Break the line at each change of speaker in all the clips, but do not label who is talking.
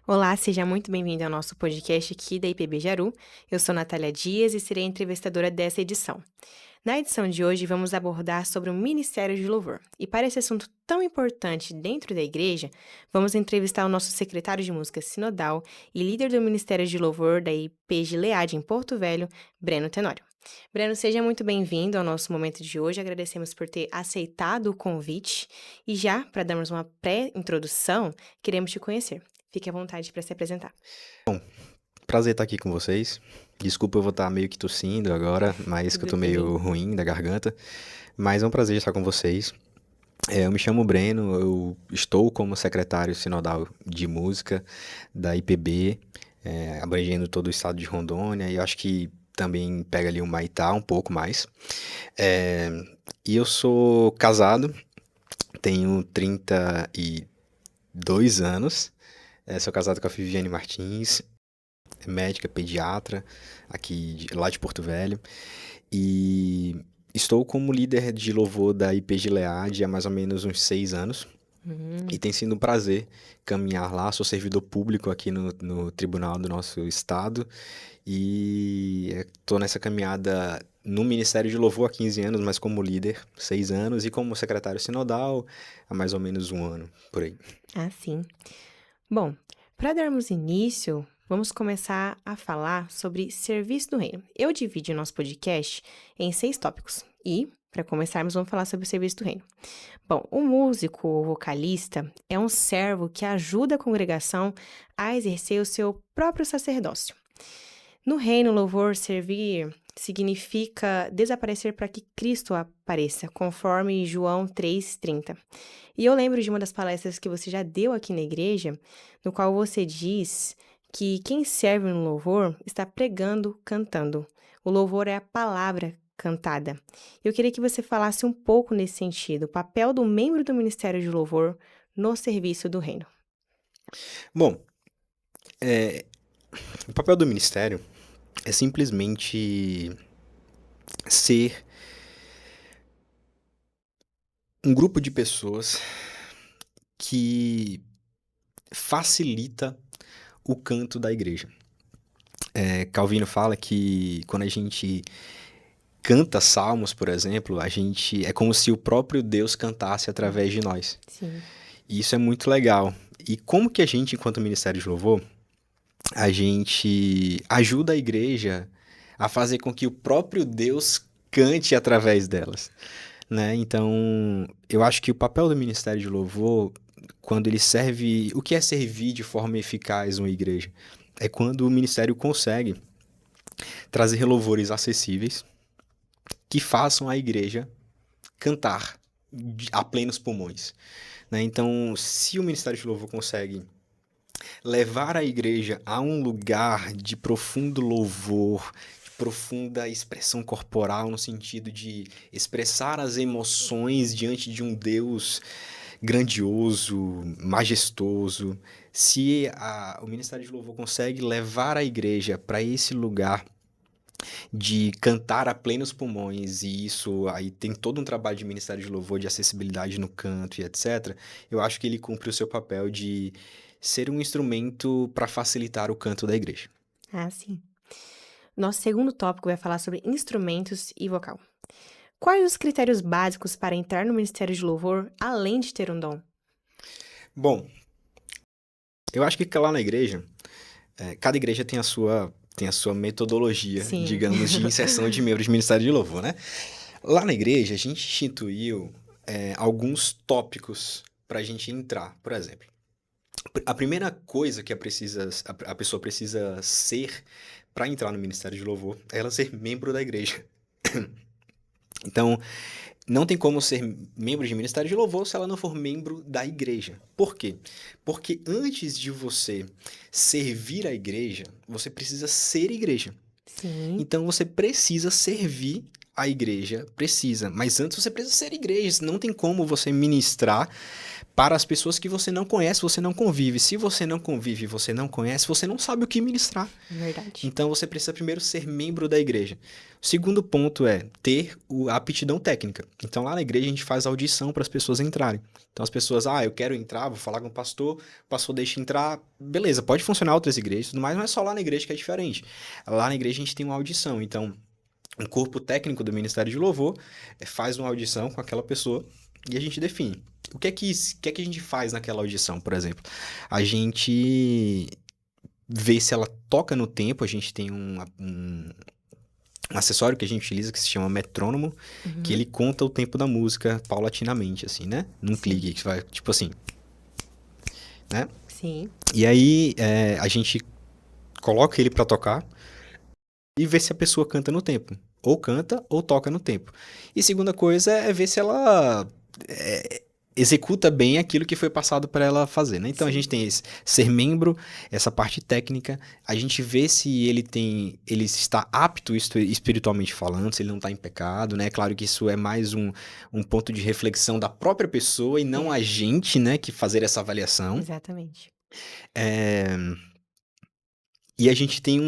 Olá, seja muito bem-vindo ao nosso podcast aqui da IPB Jaru. Eu sou Natália Dias e serei a entrevistadora dessa edição. Na edição de hoje, vamos abordar sobre o Ministério de Louvor. E para esse assunto tão importante dentro da igreja, vamos entrevistar o nosso secretário de Música Sinodal e líder do Ministério de Louvor da IPG Leade em Porto Velho, Breno Tenório. Breno, seja muito bem-vindo ao nosso momento de hoje. Agradecemos por ter aceitado o convite. E já, para darmos uma pré-introdução, queremos te conhecer. Fique à vontade para se apresentar.
Prazer estar aqui com vocês. Desculpa, eu vou estar meio que tossindo agora, mas que eu
Tudo
tô
bem?
meio ruim da garganta. Mas é um prazer estar com vocês. Eu me chamo Breno, eu estou como secretário sinodal de música da IPB, abrangendo todo o estado de Rondônia, e eu acho que também pega ali o Maitá um pouco mais. É, e eu sou casado, tenho 32 anos, sou casado com a Viviane Martins, médica, pediatra, lá de Porto Velho, e estou como líder de louvor da IP Gilead há mais ou menos uns 6 anos, e
Hum,
tem sido um prazer caminhar lá. Sou servidor público aqui no tribunal do nosso estado, e estou nessa caminhada no Ministério de Louvor há 15 anos, mas como líder, 6 anos, e como secretário sinodal há mais ou menos um ano, por aí.
sim. Bom, para darmos início, vamos começar a falar sobre serviço do reino. Eu dividi o nosso podcast em 6 tópicos e, para começarmos, vamos falar sobre o serviço do reino. Bom, o músico ou vocalista é um servo que ajuda a congregação a exercer o seu próprio sacerdócio. No reino, louvor, servir significa desaparecer para que Cristo apareça, conforme João 3,30. E eu lembro de uma das palestras que você já deu aqui na igreja, no qual você diz que quem serve no louvor está pregando, cantando. O louvor é a palavra cantada. Eu queria que você falasse um pouco nesse sentido, o papel do membro do ministério de louvor no serviço do reino.
Bom, o papel do ministério é simplesmente ser um grupo de pessoas que facilita o canto da igreja. Calvino fala que quando a gente canta salmos, por exemplo, a gente é como se o próprio Deus cantasse através de nós.
Sim.
E isso é muito legal. E como que a gente, enquanto Ministério de Louvor, a gente ajuda a igreja a fazer com que o próprio Deus cante através delas, né? Então, eu acho que o papel do Ministério de Louvor, quando ele serve, o que é servir de forma eficaz uma igreja? É quando o ministério consegue trazer louvores acessíveis que façam a igreja cantar a plenos pulmões, né? Então, se o Ministério de Louvor consegue levar a igreja a um lugar de profundo louvor, de profunda expressão corporal, no sentido de expressar as emoções diante de um Deus grandioso, majestoso, se o Ministério de Louvor consegue levar a igreja para esse lugar de cantar a plenos pulmões, e isso aí tem todo um trabalho de Ministério de Louvor, de acessibilidade no canto e etc., eu acho que ele cumpre o seu papel de ser um instrumento para facilitar o canto da igreja.
Sim. Nosso segundo tópico vai falar sobre instrumentos e vocal. Quais os critérios básicos para entrar no ministério de louvor, além de ter um dom?
Bom, eu acho que lá na igreja, cada igreja tem a sua metodologia,
Sim.
digamos, de inserção de membros de Ministério de Louvor, né? Lá na igreja, a gente instituiu alguns tópicos para a gente entrar, por exemplo. A primeira coisa que a pessoa precisa ser para entrar no Ministério de Louvor é ela ser membro da igreja. Então, não tem como ser membro de Ministério de Louvor se ela não for membro da igreja. Por quê? Porque antes de você servir a igreja, você precisa ser igreja.
Sim.
Então, você precisa servir a igreja precisa. Mas antes você precisa ser igreja. Não tem como você ministrar para as pessoas que você não conhece, você não convive. Se você não convive, você não conhece, você não sabe o que ministrar.
Verdade.
Então você precisa primeiro ser membro da igreja. O segundo ponto é ter a aptidão técnica. Então lá na igreja a gente faz audição para as pessoas entrarem. Então as pessoas, eu quero entrar, vou falar com o pastor deixa entrar. Beleza, pode funcionar outras igrejas, tudo mais, mas não é só lá na igreja que é diferente. Lá na igreja a gente tem uma audição. Então um corpo técnico do Ministério de Louvor faz uma audição com aquela pessoa e a gente define. O que é que a gente faz naquela audição, por exemplo? A gente vê se ela toca no tempo, a gente tem um acessório que a gente utiliza que se chama metrônomo, que ele conta o tempo da música paulatinamente, assim, né? Num clique, que vai, tipo assim, né?
Sim.
E aí a gente coloca ele pra tocar e vê se a pessoa canta no tempo. Ou canta ou toca no tempo. E segunda coisa é ver se ela executa bem aquilo que foi passado para ela fazer, né? Então a gente tem esse ser membro, essa parte técnica, a gente vê se ele está apto espiritualmente falando, se ele não está em pecado, né? Claro que isso é mais um ponto de reflexão da própria pessoa e não a gente, né, que fazer essa avaliação.
Exatamente.
E a gente tem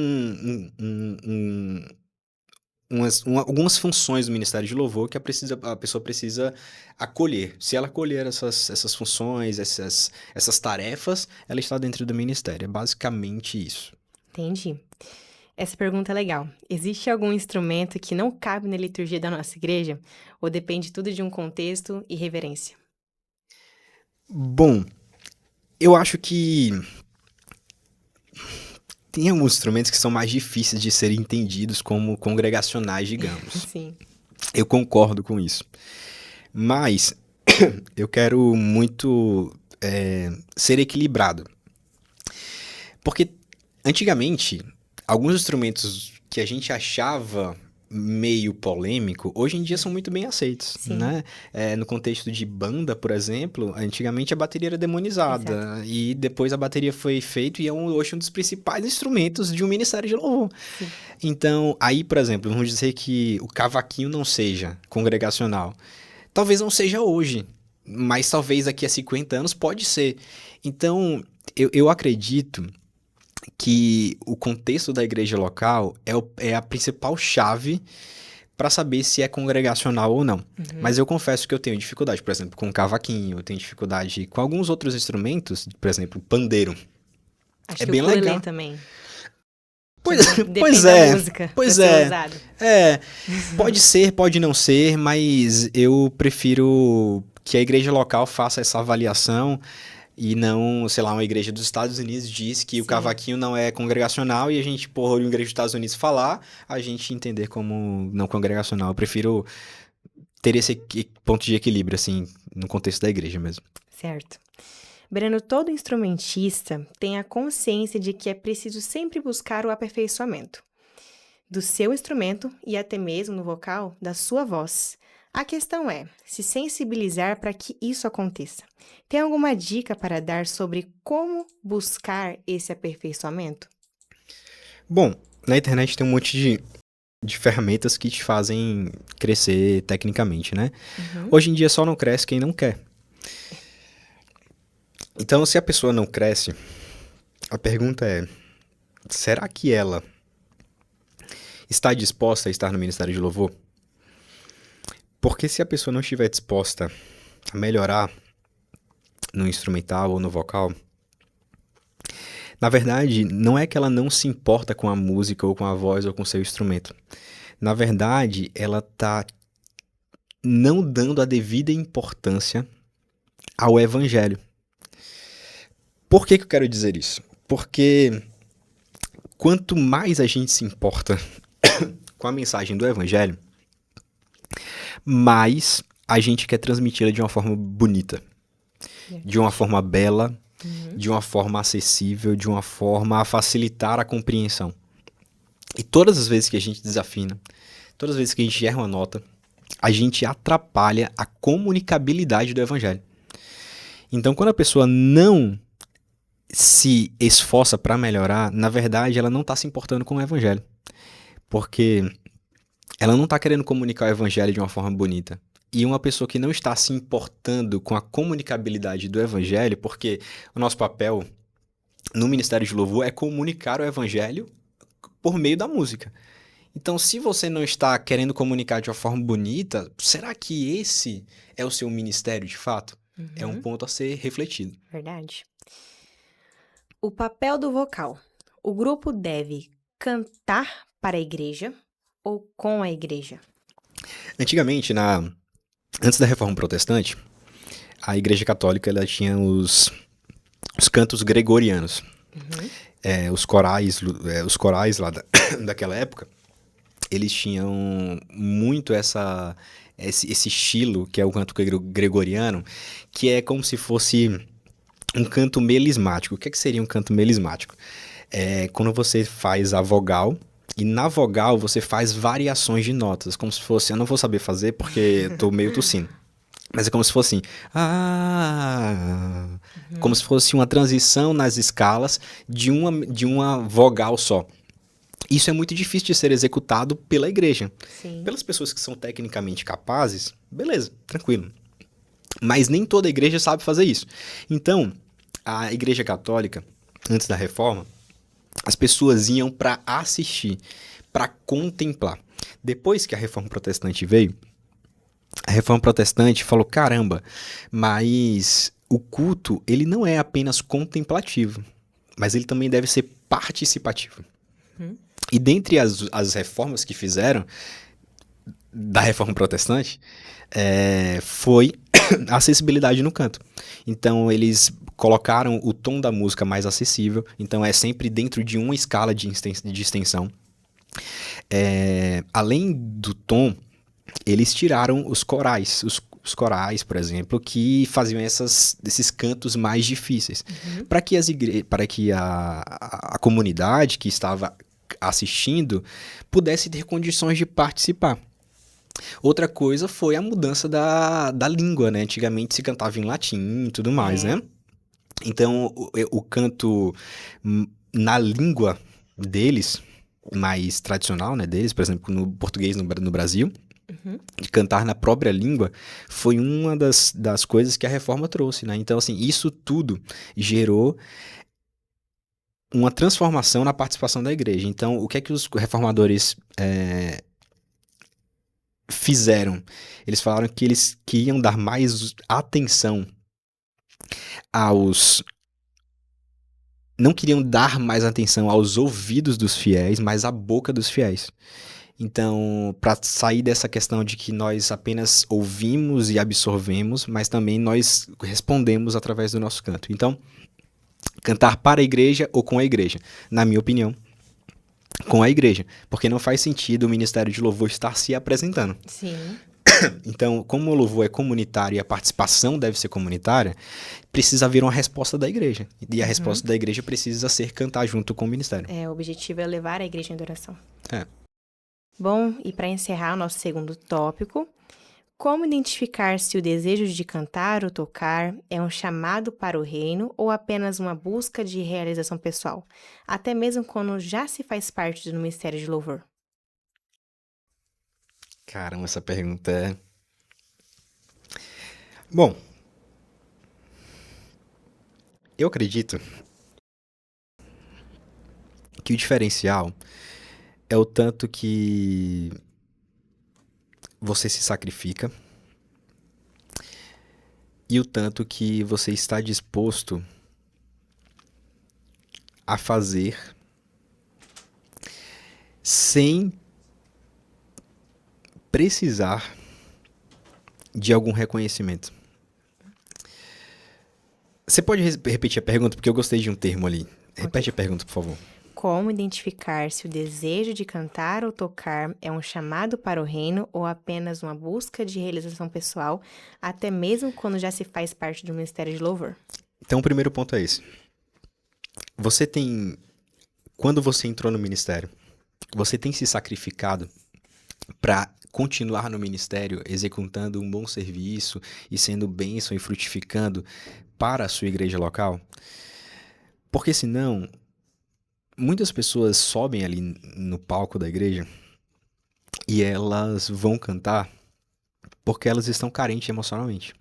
algumas funções do Ministério de Louvor que a pessoa precisa acolher. Se ela acolher essas funções, essas tarefas, ela está dentro do ministério. É basicamente isso.
Entendi. Essa pergunta é legal. Existe algum instrumento que não cabe na liturgia da nossa igreja? Ou depende tudo de um contexto e reverência?
Bom, eu acho que tem alguns instrumentos que são mais difíceis de serem entendidos como congregacionais, digamos.
Sim.
Eu concordo com isso. Mas eu quero muito ser equilibrado. Porque antigamente, alguns instrumentos que a gente achava meio polêmico, hoje em dia são muito bem aceitos, né? No contexto de banda, por exemplo, antigamente a bateria era demonizada.
Exato.
E depois a bateria foi feita e é hoje um dos principais instrumentos de um ministério de louvor.
Sim.
Então, aí, por exemplo, vamos dizer que o cavaquinho não seja congregacional. Talvez não seja hoje, mas talvez daqui a 50 anos pode ser. Então, eu acredito que o contexto da igreja local é a principal chave para saber se é congregacional ou não. Mas eu confesso que eu tenho dificuldade, por exemplo, com o cavaquinho, eu tenho dificuldade com alguns outros instrumentos, por exemplo, pandeiro.
Acho
É
que
bem
o ukulele
legal.
também.
Pois
Depende da música
pois
pra ser
é.
usado.
Pode ser, pode não ser, mas eu prefiro que a igreja local faça essa avaliação e não, sei lá, uma igreja dos Estados Unidos diz que o cavaquinho não é congregacional e a gente, por uma igreja dos Estados Unidos falar, a gente entender como não congregacional. Eu prefiro ter esse ponto de equilíbrio, assim, no contexto da igreja mesmo.
Certo. Breno, todo instrumentista tem a consciência de que é preciso sempre buscar o aperfeiçoamento do seu instrumento e até mesmo no vocal da sua voz. A questão é se sensibilizar para que isso aconteça. Tem alguma dica para dar sobre como buscar esse aperfeiçoamento?
Bom, na internet tem um monte de ferramentas que te fazem crescer tecnicamente, né? Hoje em dia só não cresce quem não quer. Então, se a pessoa não cresce, a pergunta é, será que ela está disposta a estar no Ministério de Louvor? Porque se a pessoa não estiver disposta a melhorar no instrumental ou no vocal, na verdade, não é que ela não se importa com a música ou com a voz ou com o seu instrumento. Na verdade, ela está não dando a devida importância ao evangelho. Por que eu quero dizer isso? Porque quanto mais a gente se importa com a mensagem do evangelho, mais a gente quer transmiti-la de uma forma bonita, de uma forma bela, de uma forma acessível, de uma forma a facilitar a compreensão. E todas as vezes que a gente desafina, todas as vezes que a gente erra uma nota, a gente atrapalha a comunicabilidade do evangelho. Então, quando a pessoa não se esforça para melhorar, na verdade, ela não está se importando com o evangelho. Porque ela não está querendo comunicar o evangelho de uma forma bonita. E uma pessoa que não está se importando com a comunicabilidade do evangelho, porque o nosso papel no Ministério de Louvor é comunicar o evangelho por meio da música. Então, se você não está querendo comunicar de uma forma bonita, será que esse é o seu ministério de fato? É um ponto a ser refletido.
Verdade. O papel do vocal. O grupo deve cantar para a igreja ou com a igreja?
Antigamente, antes da Reforma Protestante, a Igreja Católica ela tinha os cantos gregorianos. Os corais lá daquela época, eles tinham muito esse estilo, que é o canto gregoriano, que é como se fosse um canto melismático. O que seria um canto melismático? É quando você faz a vogal, e na vogal você faz variações de notas, como se fosse, eu não vou saber fazer porque eu tô meio tossindo, mas é como se fosse como se fosse uma transição nas escalas de uma vogal só. Isso é muito difícil de ser executado pela igreja.
Sim.
Pelas pessoas que são tecnicamente capazes, beleza, tranquilo. Mas nem toda igreja sabe fazer isso. Então, a Igreja Católica, antes da Reforma, as pessoas iam para assistir, para contemplar. Depois que a Reforma Protestante veio, a Reforma Protestante falou, caramba, mas o culto, ele não é apenas contemplativo, mas ele também deve ser participativo. E dentre as reformas que fizeram da Reforma Protestante, foi a acessibilidade no canto. Então, eles colocaram o tom da música mais acessível, então é sempre dentro de uma escala de extensão. Além do tom, eles tiraram os corais, os corais, por exemplo, que faziam esses cantos mais difíceis, para que a comunidade que estava assistindo pudesse ter condições de participar. Outra coisa foi a mudança da língua, né? Antigamente se cantava em latim e tudo mais, né? Então, o canto na língua deles, mais tradicional, né, deles, por exemplo, no português no Brasil, de cantar na própria língua, foi uma das coisas que a reforma trouxe, né? Então, assim, isso tudo gerou uma transformação na participação da igreja. Então, o que é que os reformadores fizeram? Eles falaram que eles queriam dar mais atenção não queriam dar mais atenção aos ouvidos dos fiéis, mas à boca dos fiéis. Então, para sair dessa questão de que nós apenas ouvimos e absorvemos, mas também nós respondemos através do nosso canto. Então, cantar para a igreja ou com a igreja? Na minha opinião, com a igreja. Porque não faz sentido o Ministério de Louvor estar se apresentando.
Sim.
Então, como o louvor é comunitário e a participação deve ser comunitária, precisa haver uma resposta da igreja. E a resposta da igreja precisa ser cantar junto com o ministério.
O objetivo é levar a igreja em adoração.
É.
Bom, e para encerrar o nosso segundo tópico, como identificar se o desejo de cantar ou tocar é um chamado para o reino ou apenas uma busca de realização pessoal, até mesmo quando já se faz parte do ministério de louvor?
Caramba, essa pergunta é... Bom, eu acredito que o diferencial é o tanto que você se sacrifica e o tanto que você está disposto a fazer sem precisar de algum reconhecimento. Você pode repetir a pergunta, porque eu gostei de um termo ali. Repete a pergunta, por favor.
Como identificar se o desejo de cantar ou tocar é um chamado para o reino ou apenas uma busca de realização pessoal, até mesmo quando já se faz parte do ministério de louvor?
Então, o primeiro ponto é esse. Quando você entrou no ministério, você tem se sacrificado para continuar no ministério, executando um bom serviço e sendo bênção e frutificando para a sua igreja local? Porque senão, muitas pessoas sobem ali no palco da igreja e elas vão cantar porque elas estão carentes emocionalmente.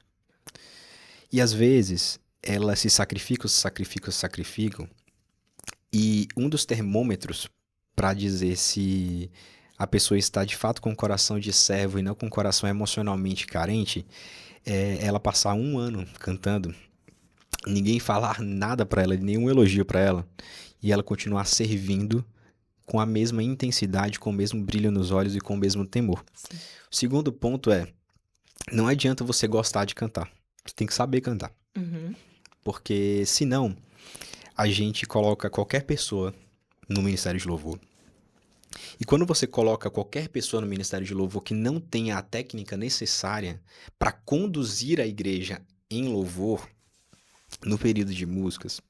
E às vezes elas se sacrificam, se sacrificam, se sacrificam, e um dos termômetros para dizer se a pessoa está de fato com o coração de servo e não com o coração emocionalmente carente é ela passar um ano cantando, ninguém falar nada para ela, nenhum elogio para ela, e ela continuar servindo com a mesma intensidade, com o mesmo brilho nos olhos e com o mesmo temor.
Sim.
O segundo ponto é, não adianta você gostar de cantar, você tem que saber cantar,
Uhum.
porque senão a gente coloca qualquer pessoa no Ministério de Louvor. E quando você coloca qualquer pessoa no Ministério de Louvor que não tenha a técnica necessária para conduzir a igreja em louvor, no período de músicas,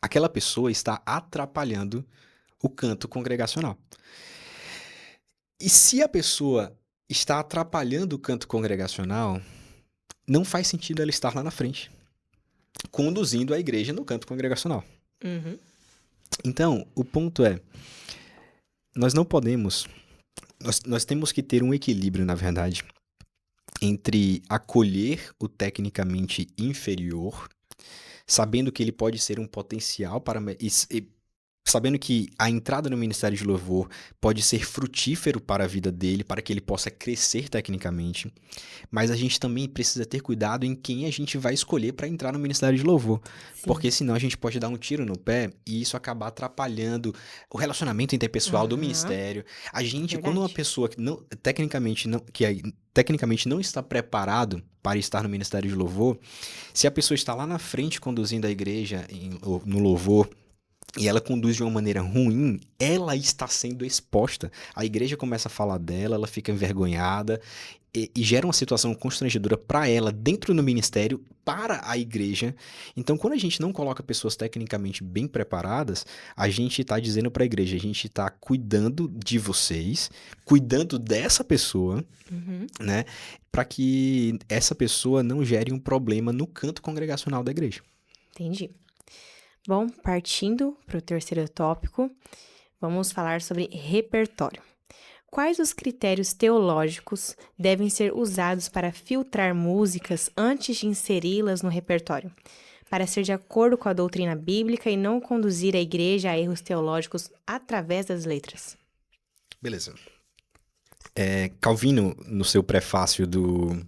aquela pessoa está atrapalhando o canto congregacional. E se a pessoa está atrapalhando o canto congregacional, não faz sentido ela estar lá na frente, conduzindo a igreja no canto congregacional.
Uhum.
Então, o ponto é, nós não podemos, nós temos que ter um equilíbrio, na verdade, entre acolher o tecnicamente inferior, sabendo que ele pode ser um potencial para sabendo que a entrada no Ministério de Louvor pode ser frutífero para a vida dele, para que ele possa crescer tecnicamente, mas a gente também precisa ter cuidado em quem a gente vai escolher para entrar no Ministério de Louvor,
Sim.
porque senão a gente pode dar um tiro no pé e isso acabar atrapalhando o relacionamento interpessoal do ministério. A gente, quando uma
Verdade.
pessoa que tecnicamente não está preparado para estar no Ministério de Louvor, se a pessoa está lá na frente conduzindo a igreja no louvor, e ela conduz de uma maneira ruim, ela está sendo exposta. A igreja começa a falar dela, ela fica envergonhada e gera uma situação constrangedora para ela dentro do ministério, para a igreja. Então, quando a gente não coloca pessoas tecnicamente bem preparadas, a gente está dizendo para a igreja, a gente está cuidando de vocês, cuidando dessa pessoa,
Uhum.
né, para que essa pessoa não gere um problema no canto congregacional da igreja.
Entendi. Bom, partindo para o terceiro tópico, vamos falar sobre repertório. Quais os critérios teológicos devem ser usados para filtrar músicas antes de inseri-las no repertório, para ser de acordo com a doutrina bíblica e não conduzir a igreja a erros teológicos através das letras?
Beleza. Calvino, no seu prefácio do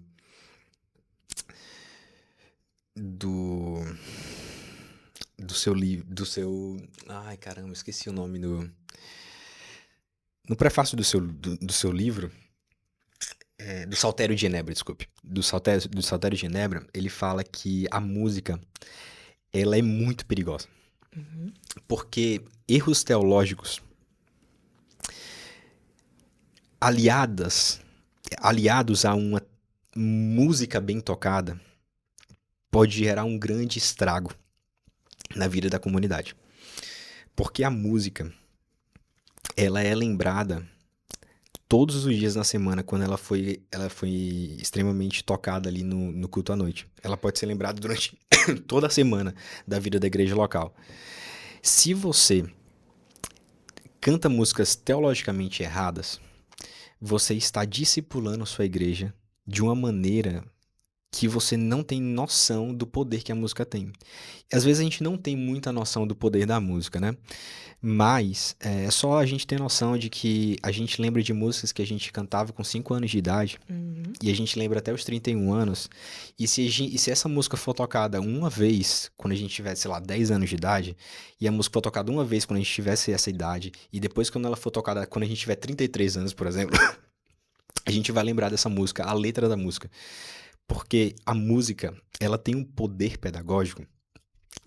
seu livro, ai caramba, esqueci o nome no prefácio do seu livro, do Saltério de Genebra, desculpe, do Saltério de Genebra, ele fala que a música, ela é muito perigosa, porque erros teológicos aliados a uma música bem tocada pode gerar um grande estrago na vida da comunidade. Porque a música, ela é lembrada todos os dias na semana quando ela foi extremamente tocada ali no culto à noite. Ela pode ser lembrada durante toda a semana da vida da igreja local. Se você canta músicas teologicamente erradas, você está discipulando sua igreja de uma maneira que você não tem noção do poder que a música tem. Às vezes a gente não tem muita noção do poder da música, né? Mas é só a gente ter noção de que a gente lembra de músicas que a gente cantava com 5 anos de idade, e a gente lembra até os 31 anos, e se essa música for tocada uma vez, quando a gente tivesse, sei lá, 10 anos de idade, e a música for tocada uma vez quando a gente tivesse essa idade, e depois quando ela for tocada quando a gente tiver 33 anos, por exemplo, a gente vai lembrar dessa música, a letra da música. Porque a música, ela tem um poder pedagógico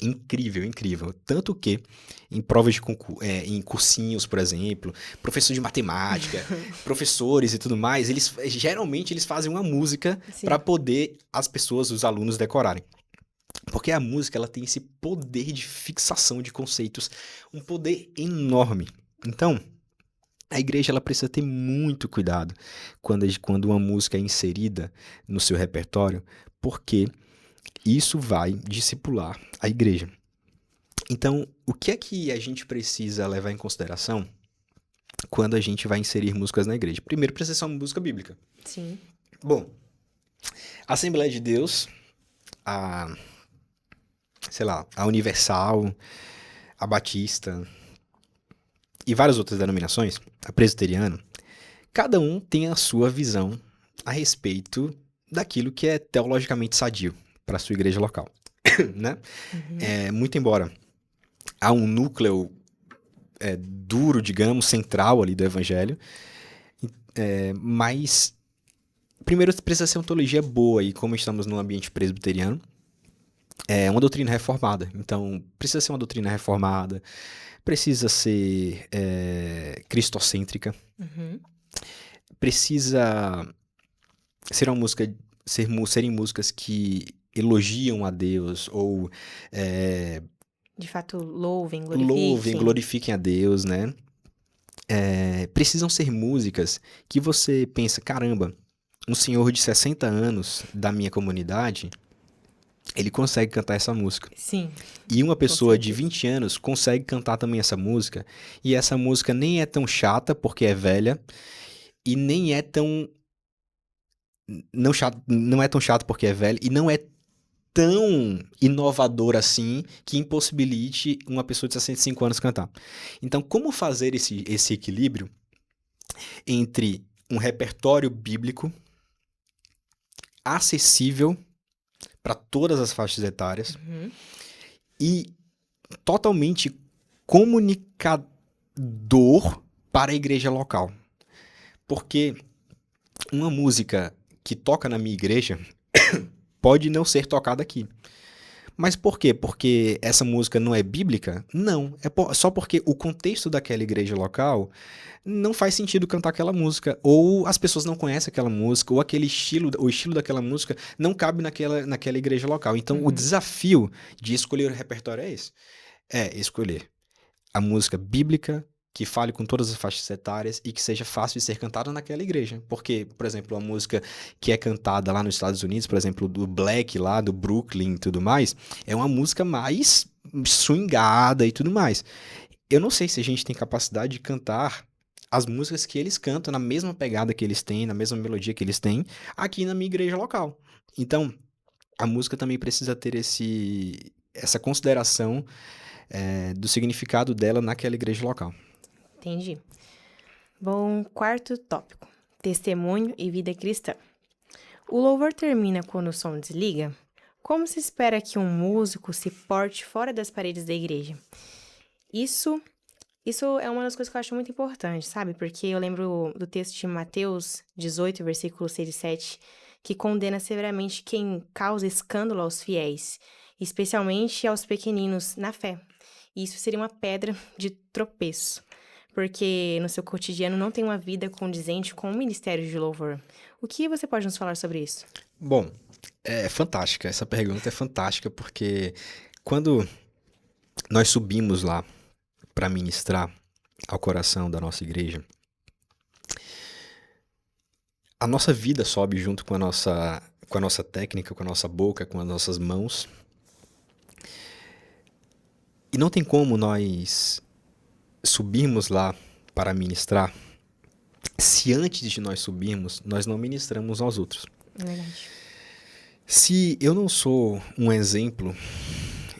incrível, incrível. Tanto que em provas de concurso, em cursinhos, por exemplo, professores de matemática, professores e tudo mais, geralmente eles fazem uma música para poder as pessoas, os alunos decorarem. Porque a música, ela tem esse poder de fixação de conceitos, um poder enorme. Então, a igreja, ela precisa ter muito cuidado quando uma música é inserida no seu repertório, porque isso vai discipular a igreja. Então, o que é que a gente precisa levar em consideração quando a gente vai inserir músicas na igreja. Primeiro, precisa ser uma música bíblica.
Sim.
Bom, a Assembleia de Deus, a, sei lá, a Universal, a Batista e várias outras denominações, a Presbiteriana, cada um tem a sua visão a respeito daquilo que é teologicamente sadio para a sua igreja local, né? Muito embora há um núcleo duro, digamos, central ali do evangelho, mas primeiro precisa ser uma teologia boa, e como estamos num ambiente presbiteriano, é uma doutrina reformada. Então, precisa ser uma doutrina reformada, precisa ser cristocêntrica, precisa ser uma música, serem músicas que elogiam a Deus, ou
De fato, louvem,
glorifiquem a Deus, né? Precisam ser músicas que você pensa, caramba, um senhor de 60 anos da minha comunidade, ele consegue cantar essa música.
Sim.
E uma pessoa de 20 anos consegue cantar também essa música, e essa música nem é tão chata porque é velha, e nem é tão não é tão chato porque é velha, e não é tão inovador assim que impossibilite uma pessoa de 65 anos cantar. Então, como fazer esse equilíbrio entre um repertório bíblico acessível para todas as faixas etárias e totalmente comunicador para a igreja local? Porque uma música que toca na minha igreja pode não ser tocada aqui. Mas por quê? Porque essa música não é bíblica? Não. Só porque o contexto daquela igreja local não faz sentido cantar aquela música. Ou as pessoas não conhecem aquela música, ou o estilo daquela música não cabe naquela igreja local. Então, o desafio de escolher o repertório é esse. É escolher a música bíblica, que fale com todas as faixas etárias e que seja fácil de ser cantada naquela igreja. Porque, por exemplo, a música que é cantada lá nos Estados Unidos, por exemplo, do Black lá, do Brooklyn e tudo mais, é uma música mais swingada e tudo mais. Eu não sei se a gente tem capacidade de cantar as músicas que eles cantam na mesma pegada que eles têm, na mesma melodia que eles têm, aqui na minha igreja local. Então, a música também precisa ter essa consideração do significado dela naquela igreja local.
Entendi. Bom, quarto tópico: testemunho e vida cristã. O louvor termina quando o som desliga? Como se espera que um músico se porte fora das paredes da igreja? Isso é uma das coisas que eu acho muito importante, sabe? Porque eu lembro do texto de Mateus 18, versículos 6 e 7, que condena severamente quem causa escândalo aos fiéis, especialmente aos pequeninos na fé. E isso seria uma pedra de tropeço, porque no seu cotidiano não tem uma vida condizente com o ministério de louvor. O que você pode nos falar sobre isso?
Bom, é fantástica. Essa pergunta é fantástica porque quando nós subimos lá para ministrar ao coração da nossa igreja, a nossa vida sobe junto com a nossa técnica, com a nossa boca, com as nossas mãos. E não tem como nós subirmos lá para ministrar se antes de nós subirmos, nós não ministramos aos outros.
É verdade.
Se eu não sou um exemplo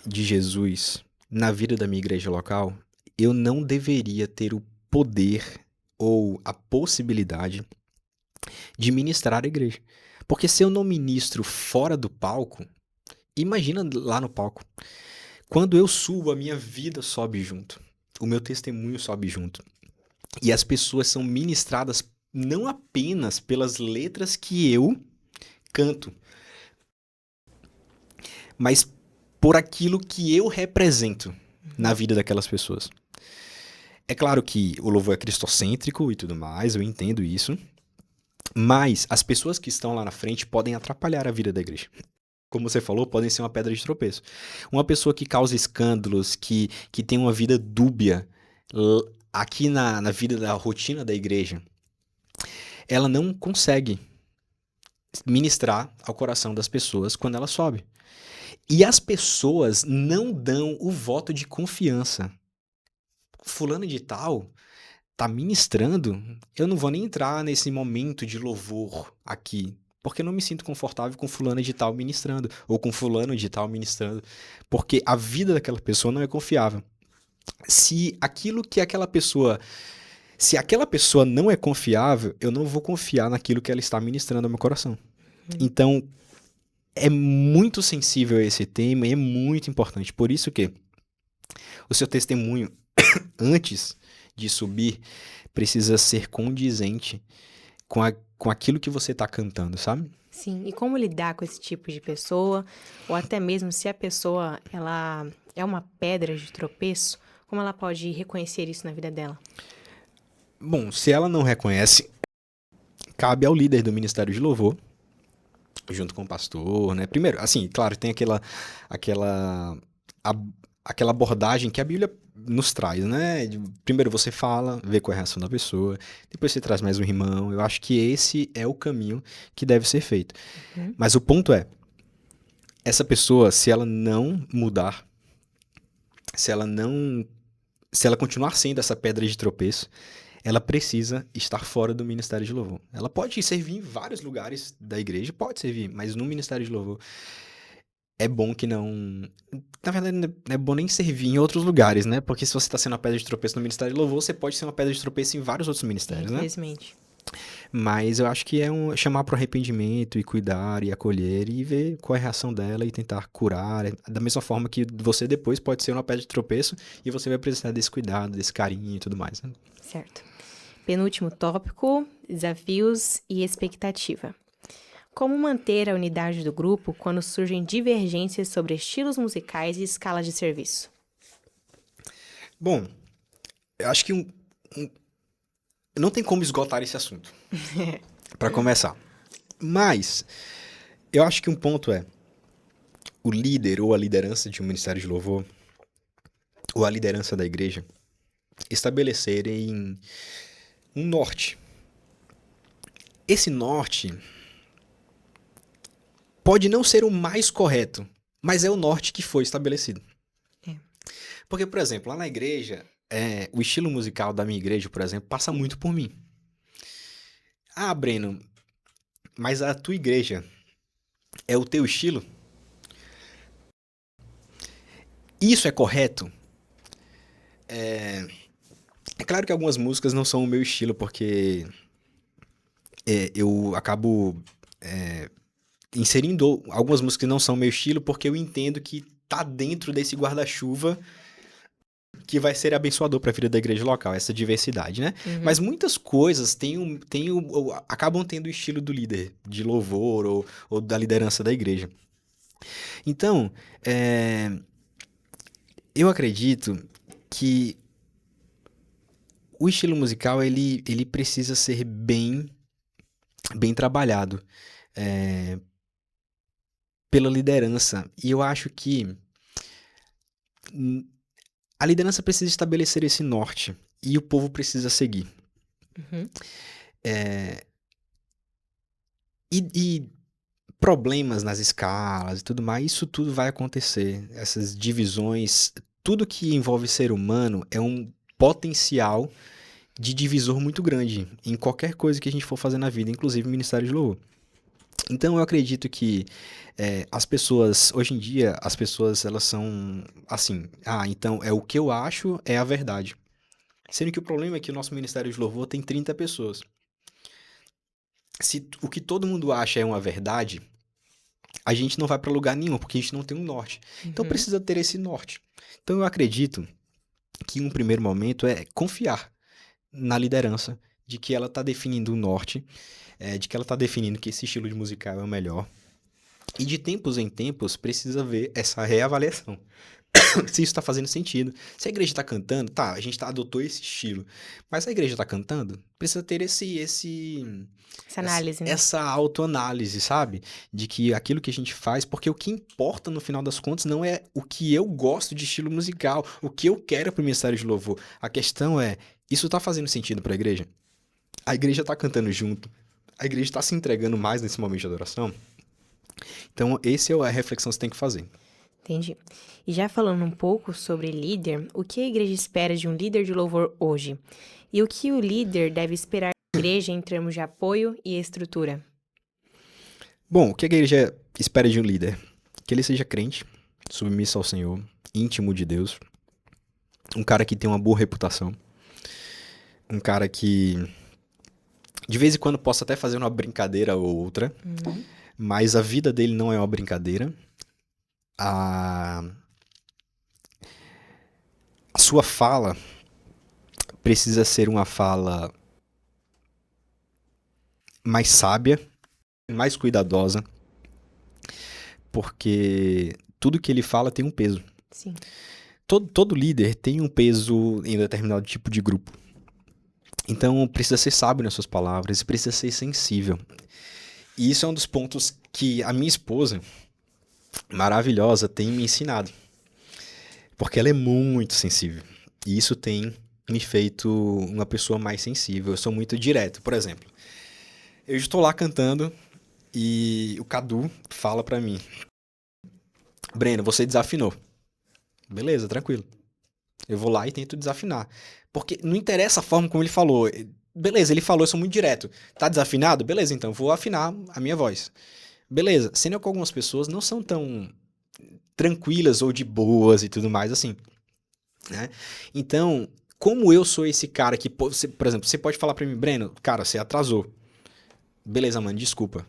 de Jesus na vida da minha igreja local, eu não deveria ter o poder ou a possibilidade de ministrar a igreja. Porque se eu não ministro fora do palco, imagina lá no palco. Quando eu subo, a minha vida sobe junto. O meu testemunho sobe junto. E as pessoas são ministradas não apenas pelas letras que eu canto, mas por aquilo que eu represento na vida daquelas pessoas. É claro que o louvor é cristocêntrico e tudo mais, eu entendo isso, mas as pessoas que estão lá na frente podem atrapalhar a vida da igreja. Como você falou, podem ser uma pedra de tropeço. Uma pessoa que causa escândalos, que tem uma vida dúbia aqui na vida da rotina da igreja, ela não consegue ministrar ao coração das pessoas quando ela sobe. E as pessoas não dão o voto de confiança. Fulano de tal tá ministrando, eu não vou nem entrar nesse momento de louvor aqui, porque eu não me sinto confortável com fulano de tal ministrando, ou com fulano de tal ministrando, porque a vida daquela pessoa não é confiável. Se aquela pessoa não é confiável, eu não vou confiar naquilo que ela está ministrando ao meu coração. Então, é muito sensível a esse tema e é muito importante. Por isso que o seu testemunho, antes de subir, precisa ser condizente com aquilo que você está cantando, sabe?
Sim, e como lidar com esse tipo de pessoa, ou até mesmo se a pessoa, ela é uma pedra de tropeço, como ela pode reconhecer isso na vida dela?
Bom, se ela não reconhece, cabe ao líder do Ministério de Louvor, junto com o pastor, né? Primeiro, assim, claro, tem aquela, aquela abordagem que a Bíblia nos traz, né? Primeiro você fala, vê qual é a reação da pessoa, depois você traz mais um irmão. Eu acho que esse é o caminho que deve ser feito. Mas o ponto é, essa pessoa, se ela não mudar, se ela continuar sendo essa pedra de tropeço, ela precisa estar fora do Ministério de Louvor. Ela pode servir em vários lugares da igreja, pode servir, mas no Ministério de Louvor é bom que não... Na verdade, não é bom nem servir em outros lugares, né? Porque se você está sendo uma pedra de tropeço no Ministério de Louvor, você pode ser uma pedra de tropeço em vários outros ministérios, né?
Infelizmente.
Mas eu acho que é chamar para o arrependimento e cuidar e acolher e ver qual é a reação dela e tentar curar. Da mesma forma que você depois pode ser uma pedra de tropeço e você vai precisar desse cuidado, desse carinho e tudo mais, né?
Certo. Penúltimo tópico, desafios e expectativa. Como manter a unidade do grupo quando surgem divergências sobre estilos musicais e escala de serviço?
Bom, eu acho que não tem como esgotar esse assunto, para começar. Mas eu acho que um ponto é o líder ou a liderança de um ministério de louvor ou a liderança da igreja estabelecerem um norte. Esse norte pode não ser o mais correto, mas é o norte que foi estabelecido. Porque, por exemplo, lá na igreja, o estilo musical da minha igreja, por exemplo, passa muito por mim. Ah, Breno, mas a tua igreja é o teu estilo? Isso é correto? É claro que algumas músicas não são o meu estilo, porque eu acabo inserindo algumas músicas que não são o meu estilo, porque eu entendo que tá dentro desse guarda-chuva que vai ser abençoador para a vida da igreja local, essa diversidade, né? Mas muitas coisas acabam tendo o estilo do líder de louvor ou da liderança da igreja. Então, eu acredito que o estilo musical ele precisa ser bem trabalhado pela liderança. E eu acho que a liderança precisa estabelecer esse norte e o povo precisa seguir. E problemas nas escalas e tudo mais, isso tudo vai acontecer. Essas divisões, tudo que envolve ser humano é um potencial de divisor muito grande em qualquer coisa que a gente for fazer na vida, inclusive o Ministério de Louvor. Então eu acredito que as pessoas, hoje em dia, as pessoas elas são assim, então é o que eu acho é a verdade. Sendo que o problema é que o nosso Ministério de Louvor tem 30 pessoas. Se o que todo mundo acha é uma verdade, a gente não vai para lugar nenhum, porque a gente não tem um norte. Então precisa ter esse norte. Então eu acredito que um primeiro momento é confiar na liderança, de que ela está definindo o norte, de que ela está definindo que esse estilo de musical é o melhor. E de tempos em tempos precisa ver essa reavaliação. Se isso está fazendo sentido. Se a igreja está cantando, a gente adotou esse estilo. Mas se a igreja está cantando, precisa ter essa
análise, né?
Essa autoanálise, sabe? De que aquilo que a gente faz, porque o que importa no final das contas não é o que eu gosto de estilo musical, o que eu quero para o Ministério de Louvor. A questão é, isso está fazendo sentido para a igreja? A igreja está cantando junto? A igreja está se entregando mais nesse momento de adoração? Então, essa é a reflexão que você tem que fazer.
Entendi. E já falando um pouco sobre líder, o que a igreja espera de um líder de louvor hoje? E o que o líder deve esperar da igreja em termos de apoio e estrutura?
Bom, o que a igreja espera de um líder? Que ele seja crente, submisso ao Senhor, íntimo de Deus, um cara que tem uma boa reputação, um cara que de vez em quando possa até fazer uma brincadeira ou outra, mas a vida dele não é uma brincadeira. A sua fala precisa ser uma fala mais sábia, mais cuidadosa, porque tudo que ele fala tem um peso.
Sim.
Todo líder tem um peso em um determinado tipo de grupo. Então, precisa ser sábio nas suas palavras, precisa ser sensível. E isso é um dos pontos que a minha esposa, maravilhosa, tem me ensinado. Porque ela é muito sensível. E isso tem me feito uma pessoa mais sensível. Eu sou muito direto. Por exemplo, eu estou lá cantando e o Cadu fala pra mim: Breno, você desafinou. Beleza, tranquilo. Eu vou lá e tento desafinar. Porque não interessa a forma como ele falou. Beleza, ele falou, eu sou muito direto. Tá desafinado? Beleza, então vou afinar a minha voz. Beleza, sendo que algumas pessoas não são tão tranquilas ou de boas e tudo mais assim, né? Então, como eu sou esse cara que, por exemplo, você pode falar pra mim, Breno, cara, você atrasou. Beleza, mano, desculpa.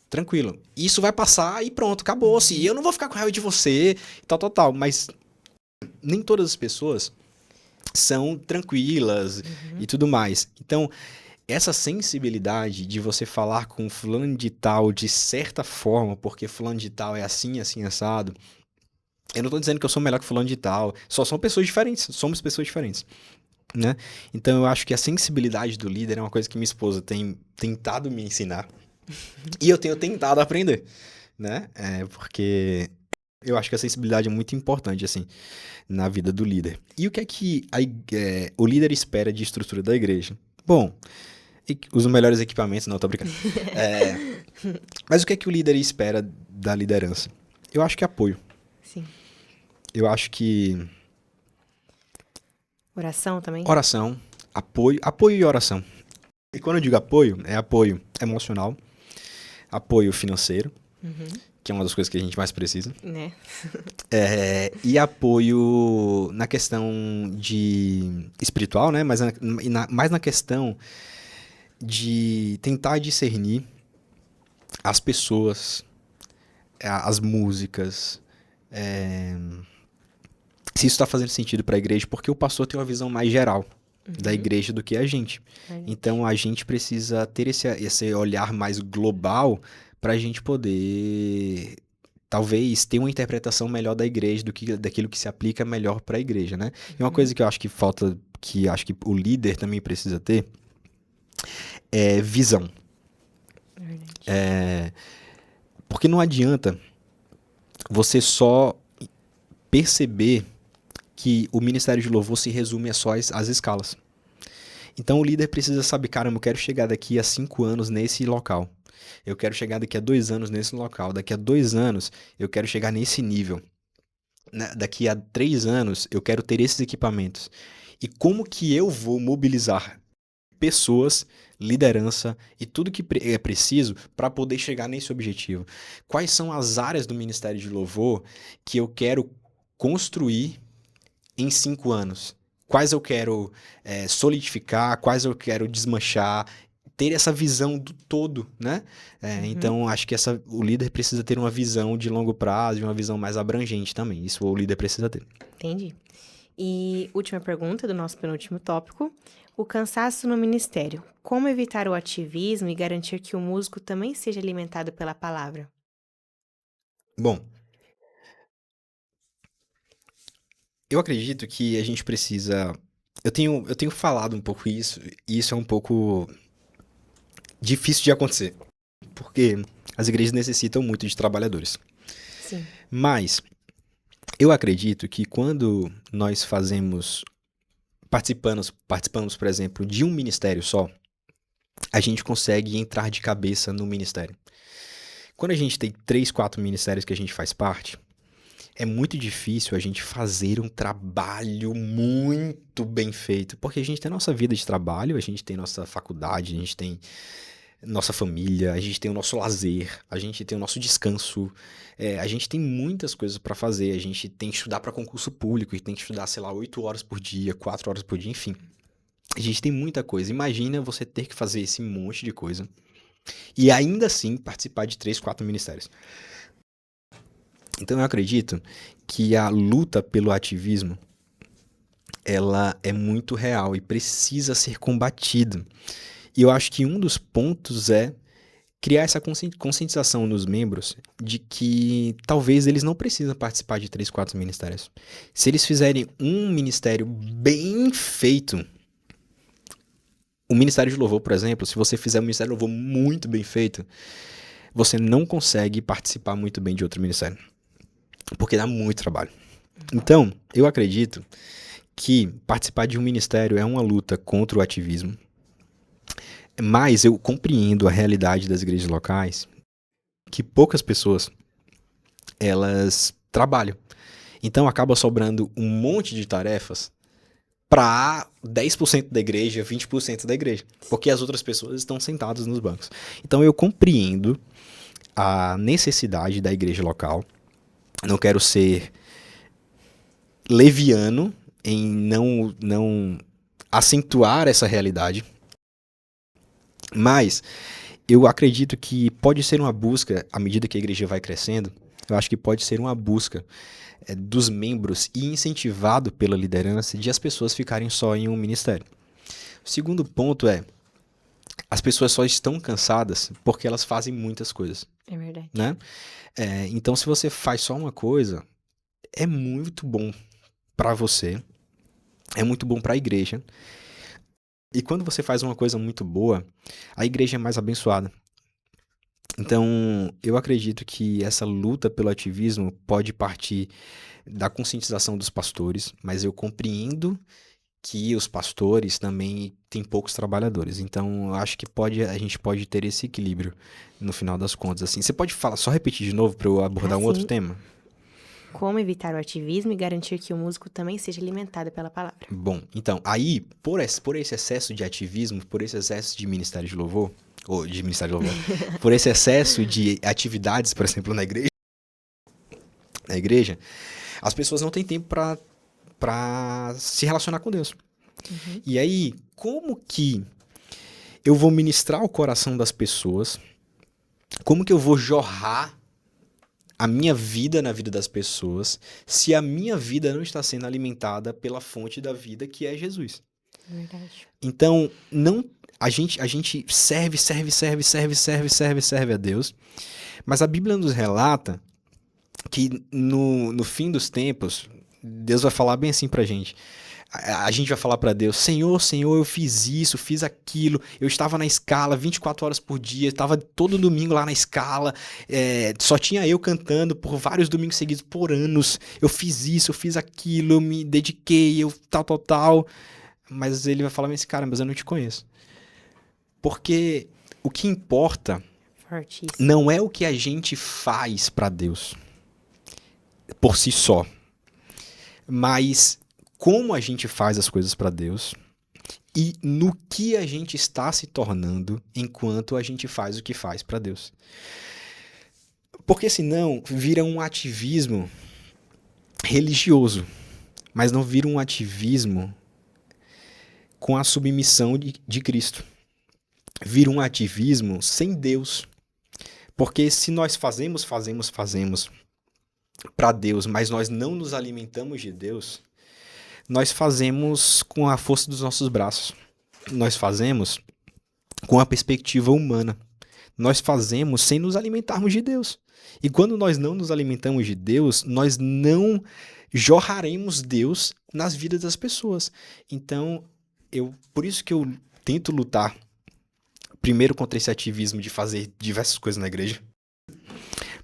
Tranquilo. Isso vai passar e pronto, acabou-se. E eu não vou ficar com raiva de você, tal. Mas nem todas as pessoas são tranquilas e tudo mais. Então, essa sensibilidade de você falar com fulano de tal de certa forma, porque fulano de tal é assim, assim, assado. Eu não tô dizendo que eu sou melhor que fulano de tal. Só são pessoas diferentes. Somos pessoas diferentes, né? Então, eu acho que a sensibilidade do líder é uma coisa que minha esposa tem tentado me ensinar. E eu tenho tentado aprender, né? Porque eu acho que a sensibilidade é muito importante, assim, na vida do líder. E o que é que o líder espera de estrutura da igreja? Bom, os melhores equipamentos, não, tô brincando. Mas o que é que o líder espera da liderança? Eu acho que apoio.
Sim.
Eu acho que
Oração também?
oração, apoio e oração. E quando eu digo apoio, é apoio emocional, apoio financeiro, que é uma das coisas que a gente mais precisa.
Né?
E apoio na questão de espiritual, né? Mas mais na questão de tentar discernir as pessoas, as músicas, se isso está fazendo sentido para a igreja, porque o pastor tem uma visão mais geral da igreja do que a gente. Então a gente precisa ter esse olhar mais global para a gente poder talvez ter uma interpretação melhor da igreja daquilo que se aplica melhor para a igreja, né? E uma coisa que eu acho que falta, que acho que o líder também precisa ter, é visão. Porque não adianta você só perceber que o ministério de louvor se resume só às escalas. Então o líder precisa saber, caramba, eu quero chegar daqui a 5 anos nesse local. Eu quero chegar daqui a 2 anos nesse local. Daqui a 2 anos eu quero chegar nesse nível. Daqui a 3 anos eu quero ter esses equipamentos. E como que eu vou mobilizar pessoas, liderança e tudo que é preciso para poder chegar nesse objetivo? Quais são as áreas do ministério de louvor que eu quero construir em 5 anos? Quais eu quero solidificar, quais eu quero desmanchar, ter essa visão do todo, né? Então, acho que o líder precisa ter uma visão de longo prazo e uma visão mais abrangente também. Isso o líder precisa ter.
Entendi. E última pergunta do nosso penúltimo tópico. O cansaço no ministério. Como evitar o ativismo e garantir que o músico também seja alimentado pela palavra?
Bom, eu acredito que a gente precisa... Eu tenho falado um pouco isso, e isso é um pouco difícil de acontecer, porque as igrejas necessitam muito de trabalhadores.
Sim.
Mas eu acredito que quando nós participamos, por exemplo, de um ministério só, a gente consegue entrar de cabeça no ministério. Quando a gente tem 3, 4 ministérios que a gente faz parte, é muito difícil a gente fazer um trabalho muito bem feito, porque a gente tem nossa vida de trabalho, a gente tem nossa faculdade, a gente tem nossa família, a gente tem o nosso lazer, a gente tem o nosso descanso, a gente tem muitas coisas para fazer, a gente tem que estudar para concurso público, e tem que estudar, sei lá, 8 horas por dia, 4 horas por dia, enfim. A gente tem muita coisa. Imagina você ter que fazer esse monte de coisa e ainda assim participar de 3, 4 ministérios. Então eu acredito que a luta pelo ativismo, ela é muito real e precisa ser combatida. E eu acho que um dos pontos é criar essa conscientização nos membros de que talvez eles não precisam participar de 3, 4 ministérios. Se eles fizerem um ministério bem feito, o Ministério de Louvor, por exemplo, se você fizer um Ministério de Louvor muito bem feito, você não consegue participar muito bem de outro ministério, porque dá muito trabalho. Então, eu acredito que participar de um ministério é uma luta contra o ativismo, mas eu compreendo a realidade das igrejas locais, que poucas pessoas, elas trabalham. Então acaba sobrando um monte de tarefas para 10% da igreja, 20% da igreja, porque as outras pessoas estão sentadas nos bancos. Então eu compreendo a necessidade da igreja local. Não quero ser leviano em não acentuar essa realidade, mas eu acredito que pode ser uma busca, à medida que a igreja vai crescendo, eu acho que pode ser uma busca dos membros e incentivado pela liderança de as pessoas ficarem só em um ministério. O segundo ponto é, as pessoas só estão cansadas porque elas fazem muitas coisas.
É verdade.
Né? Então, se você faz só uma coisa, é muito bom para você, é muito bom para a igreja. E quando você faz uma coisa muito boa, a igreja é mais abençoada. Então, eu acredito que essa luta pelo ativismo pode partir da conscientização dos pastores, mas eu compreendo que os pastores também têm poucos trabalhadores. Então, eu acho que a gente pode ter esse equilíbrio no final das contas. Assim, você pode só repetir de novo para eu abordar um outro tema?
Como evitar o ativismo e garantir que o músico também seja alimentado pela palavra.
Bom, então, aí, por esse excesso de ativismo, por esse excesso de ministério de louvor, por esse excesso de atividades, por exemplo, na igreja, as pessoas não têm tempo para se relacionar com Deus.
Uhum.
E aí, como que eu vou ministrar o coração das pessoas? Como que eu vou jorrar a minha vida na vida das pessoas se a minha vida não está sendo alimentada pela fonte da vida, que é Jesus?
Verdade.
Então, a gente serve a Deus, mas a Bíblia nos relata que no fim dos tempos, Deus vai falar bem assim pra gente. A gente vai falar pra Deus, Senhor, eu fiz isso, fiz aquilo, eu estava na escala 24 horas por dia, estava todo domingo lá na escala, só tinha eu cantando por vários domingos seguidos, por anos, eu fiz isso, eu fiz aquilo, eu me dediquei, eu tal. Mas ele vai falar assim, cara, mas eu não te conheço. Porque o que importa não é o que a gente faz pra Deus por si só, mas como a gente faz as coisas pra Deus e no que a gente está se tornando enquanto a gente faz o que faz pra Deus. Porque senão vira um ativismo religioso, mas não vira um ativismo com a submissão de Cristo. Vira um ativismo sem Deus. Porque se nós fazemos para Deus, mas nós não nos alimentamos de Deus, nós fazemos com a força dos nossos braços. Nós fazemos com a perspectiva humana. Nós fazemos sem nos alimentarmos de Deus. E quando nós não nos alimentamos de Deus, nós não jorraremos Deus nas vidas das pessoas. Então, por isso que eu tento lutar primeiro contra esse ativismo de fazer diversas coisas na igreja,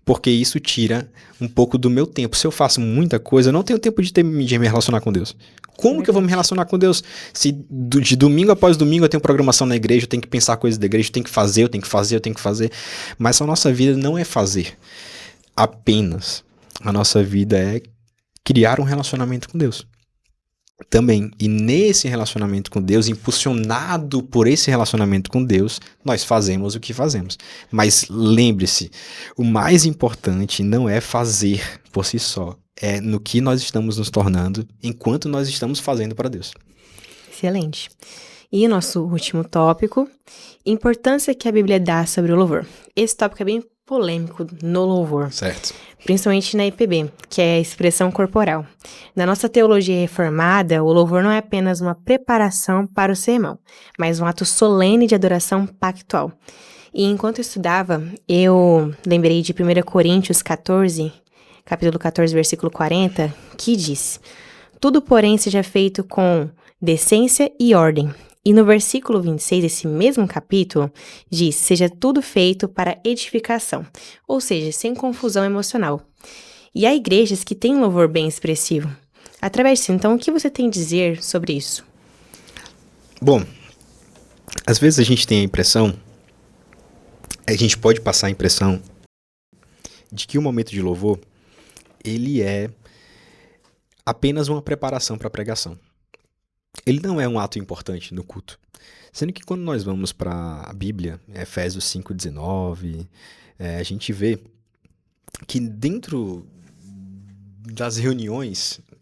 porque isso tira um pouco do meu tempo. Se eu faço muita coisa, eu não tenho tempo de me relacionar com Deus. Como que eu vou me relacionar com Deus? Se de domingo após domingo eu tenho programação na igreja, eu tenho que pensar coisas da igreja, eu tenho que fazer. Mas a nossa vida não é fazer apenas. A nossa vida é criar um relacionamento com Deus. Também, e nesse relacionamento com Deus, impulsionado por esse relacionamento com Deus, nós fazemos o que fazemos. Mas lembre-se, o mais importante não é fazer por si só, é no que nós estamos nos tornando enquanto nós estamos fazendo para Deus.
Excelente. E nosso último tópico, importância que a Bíblia dá sobre o louvor. Esse tópico é bem polêmico no louvor.
Certo.
Principalmente na IPB, que é a expressão corporal. Na nossa teologia reformada, o louvor não é apenas uma preparação para o sermão, mas um ato solene de adoração pactual. E enquanto eu estudava, eu lembrei de 1 Coríntios 14, capítulo 14, versículo 40, que diz: tudo, porém, seja feito com decência e ordem. E no versículo 26 desse mesmo capítulo, diz: seja tudo feito para edificação, ou seja, sem confusão emocional. E há igrejas que têm um louvor bem expressivo. Através disso, então, o que você tem a dizer sobre isso?
Bom, às vezes a gente tem a impressão, a gente pode passar a impressão de que o momento de louvor, ele é apenas uma preparação para a pregação. Ele não é um ato importante no culto. Sendo que quando nós vamos para a Bíblia, Efésios 5,19, a gente vê que dentro das reuniões do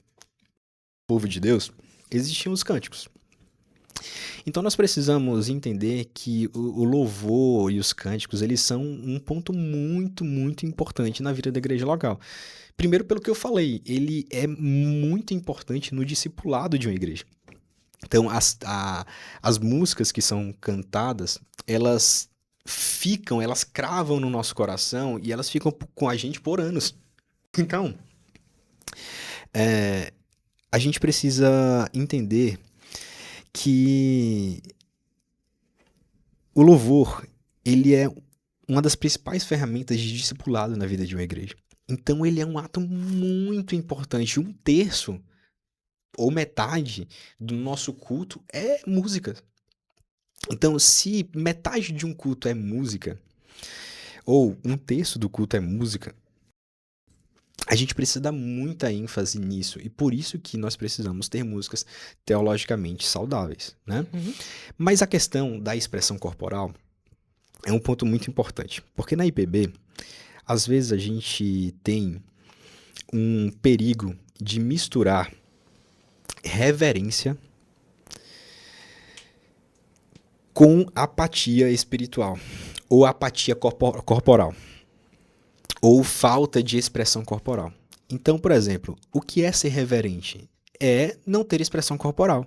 povo de Deus, existiam os cânticos. Então nós precisamos entender que o louvor e os cânticos, eles são um ponto muito, muito importante na vida da igreja local. Primeiro, pelo que eu falei, ele é muito importante no discipulado de uma igreja. Então, as músicas que são cantadas, elas cravam no nosso coração e elas ficam com a gente por anos. Então, a gente precisa entender que o louvor, ele é uma das principais ferramentas de discipulado na vida de uma igreja. Então, ele é um ato muito importante. 1/3 ou metade do nosso culto é música. Então, se metade de um culto é música, ou 1/3 do culto é música, a gente precisa dar muita ênfase nisso. E por isso que nós precisamos ter músicas teologicamente saudáveis, né? Mas a questão da expressão corporal é um ponto muito importante. Porque na IPB, às vezes a gente tem um perigo de misturar reverência com apatia espiritual, ou apatia corporal, ou falta de expressão corporal. Então, por exemplo, o que é ser reverente? É não ter expressão corporal.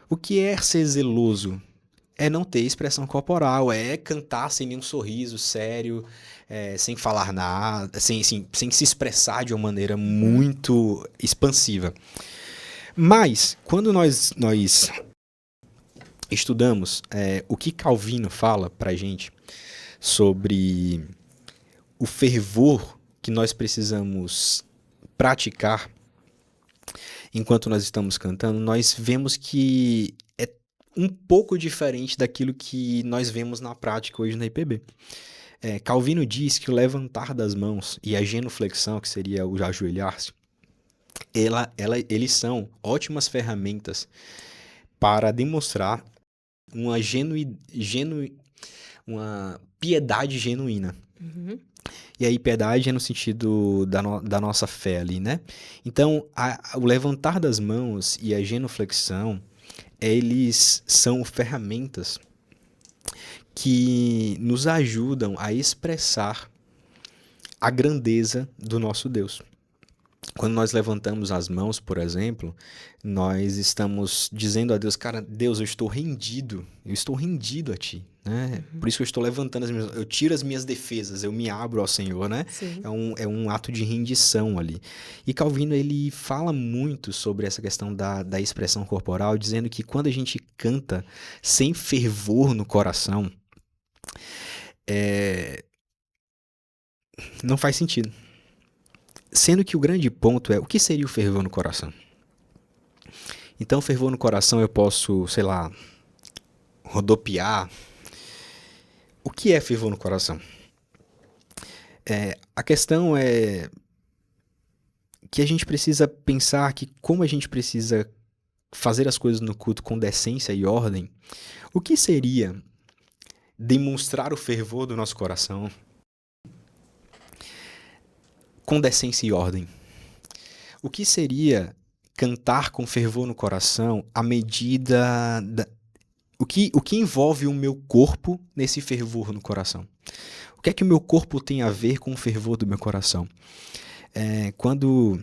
O que é ser zeloso? É não ter expressão corporal, é cantar sem nenhum sorriso sério, sem falar nada, sem se expressar de uma maneira muito expansiva. Mas, quando nós estudamos o que Calvino fala pra gente sobre o fervor que nós precisamos praticar enquanto nós estamos cantando, nós vemos que é um pouco diferente daquilo que nós vemos na prática hoje na IPB. Calvino diz que o levantar das mãos e a genuflexão, que seria o ajoelhar-se, eles são ótimas ferramentas para demonstrar uma piedade genuína. E aí, piedade é no sentido da nossa fé ali, né? Então, o levantar das mãos e a genuflexão, eles são ferramentas que nos ajudam a expressar a grandeza do nosso Deus. Quando nós levantamos as mãos, por exemplo, nós estamos dizendo a Deus, cara, Deus, eu estou rendido a Ti, né? Por isso que eu estou levantando as minhas, eu tiro as minhas defesas, eu me abro ao Senhor, né? É um ato de rendição ali. E Calvino, ele fala muito sobre essa questão da expressão corporal, dizendo que quando a gente canta sem fervor no coração, não faz sentido. Sendo que o grande ponto é, o que seria o fervor no coração? Então, fervor no coração eu posso, sei lá, rodopiar. O que é fervor no coração? A questão é que a gente precisa pensar que como a gente precisa fazer as coisas no culto com decência e ordem, o que seria demonstrar o fervor do nosso coração com decência e ordem? O que seria cantar com fervor no coração à medida da... O que envolve o meu corpo nesse fervor no coração? O que é que o meu corpo tem a ver com o fervor do meu coração? Quando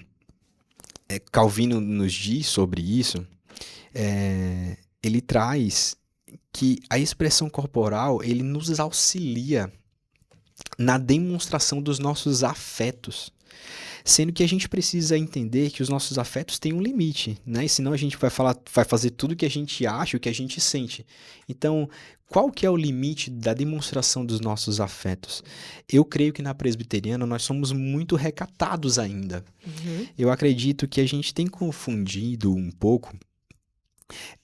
Calvino nos diz sobre isso, ele traz que a expressão corporal ele nos auxilia na demonstração dos nossos afetos. Sendo que a gente precisa entender que os nossos afetos têm um limite, né? E senão a gente vai fazer tudo o que a gente acha, o que a gente sente. Então, qual que é o limite da demonstração dos nossos afetos? Eu creio que na presbiteriana nós somos muito recatados ainda. Eu acredito que a gente tem confundido um pouco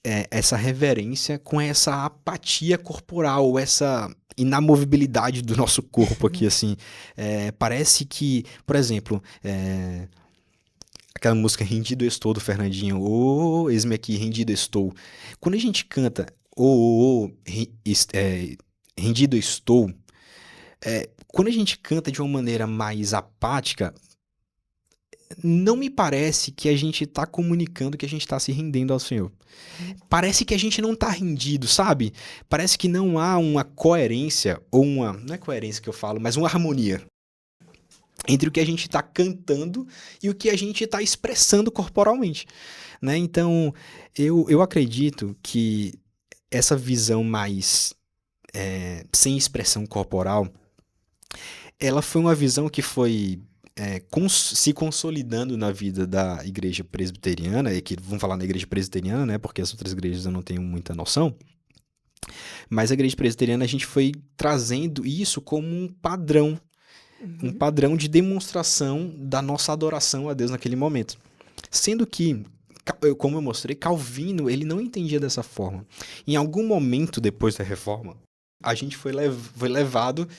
essa reverência com essa apatia corporal, essa inamovibilidade do nosso corpo aqui, assim. Parece que, por exemplo, aquela música Rendido Estou do Fernandinho, ô, eis-me aqui, rendido estou. Quando a gente canta rendido estou, quando a gente canta de uma maneira mais apática, não me parece que a gente está comunicando que a gente está se rendendo ao Senhor. Parece que a gente não está rendido, sabe? Parece que não há uma coerência, ou uma... Não é coerência que eu falo, mas uma harmonia entre o que a gente está cantando e o que a gente está expressando corporalmente, né? Então, eu acredito que essa visão mais sem expressão corporal, ela foi uma visão que foi se consolidando na vida da igreja presbiteriana, e que vamos falar na igreja presbiteriana, né, porque as outras igrejas eu não tenho muita noção, mas a igreja presbiteriana a gente foi trazendo isso como um padrão de demonstração da nossa adoração a Deus naquele momento. Sendo que, como eu mostrei, Calvino ele não entendia dessa forma. Em algum momento depois da reforma, a gente foi levado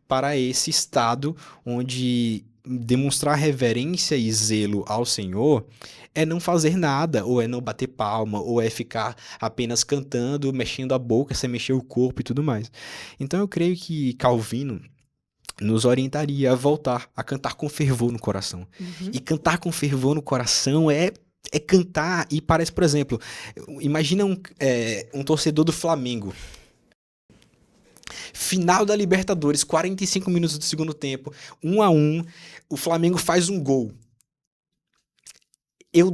para esse estado onde demonstrar reverência e zelo ao Senhor é não fazer nada, ou é não bater palma, ou é ficar apenas cantando, mexendo a boca, sem mexer o corpo e tudo mais. Então eu creio que Calvino nos orientaria a voltar a cantar com fervor no coração. E cantar com fervor no coração é cantar, e parece, por exemplo, imagina um torcedor do Flamengo. Final da Libertadores, 45 minutos do segundo tempo, 1-1, o Flamengo faz um gol. Eu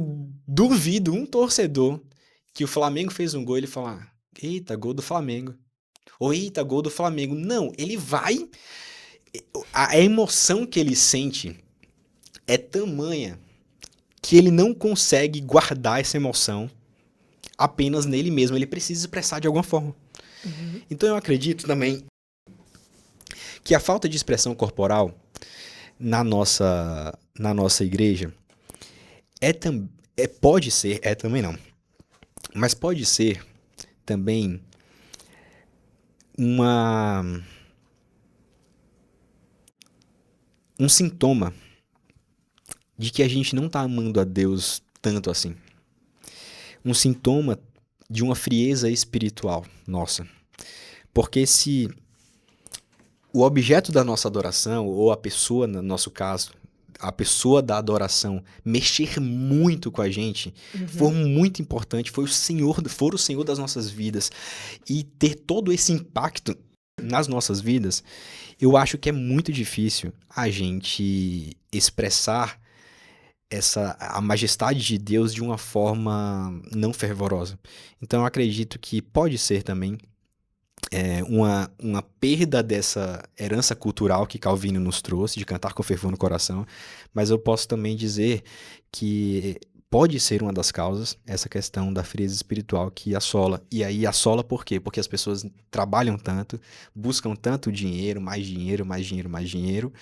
duvido um torcedor que o Flamengo fez um gol e ele falar, eita, gol do Flamengo. Ou eita, gol do Flamengo. Não, ele vai... A emoção que ele sente é tamanha que ele não consegue guardar essa emoção apenas nele mesmo. Ele precisa expressar de alguma forma. Então eu acredito também que a falta de expressão corporal na nossa igreja pode ser, também não, mas pode ser também um sintoma de que a gente não está amando a Deus tanto assim. Um sintoma de uma frieza espiritual nossa. Porque se o objeto da nossa adoração, ou a pessoa, no nosso caso, a pessoa da adoração, mexer muito com a gente, for muito importante, for o Senhor das nossas vidas, e ter todo esse impacto nas nossas vidas, eu acho que é muito difícil a gente expressar a majestade de Deus de uma forma não fervorosa. Então eu acredito que pode ser também uma perda dessa herança cultural que Calvino nos trouxe, de cantar com fervor no coração, mas eu posso também dizer que pode ser uma das causas essa questão da frieza espiritual que assola. E aí assola por quê? Porque as pessoas trabalham tanto, buscam tanto dinheiro, mais dinheiro, mais dinheiro, mais dinheiro,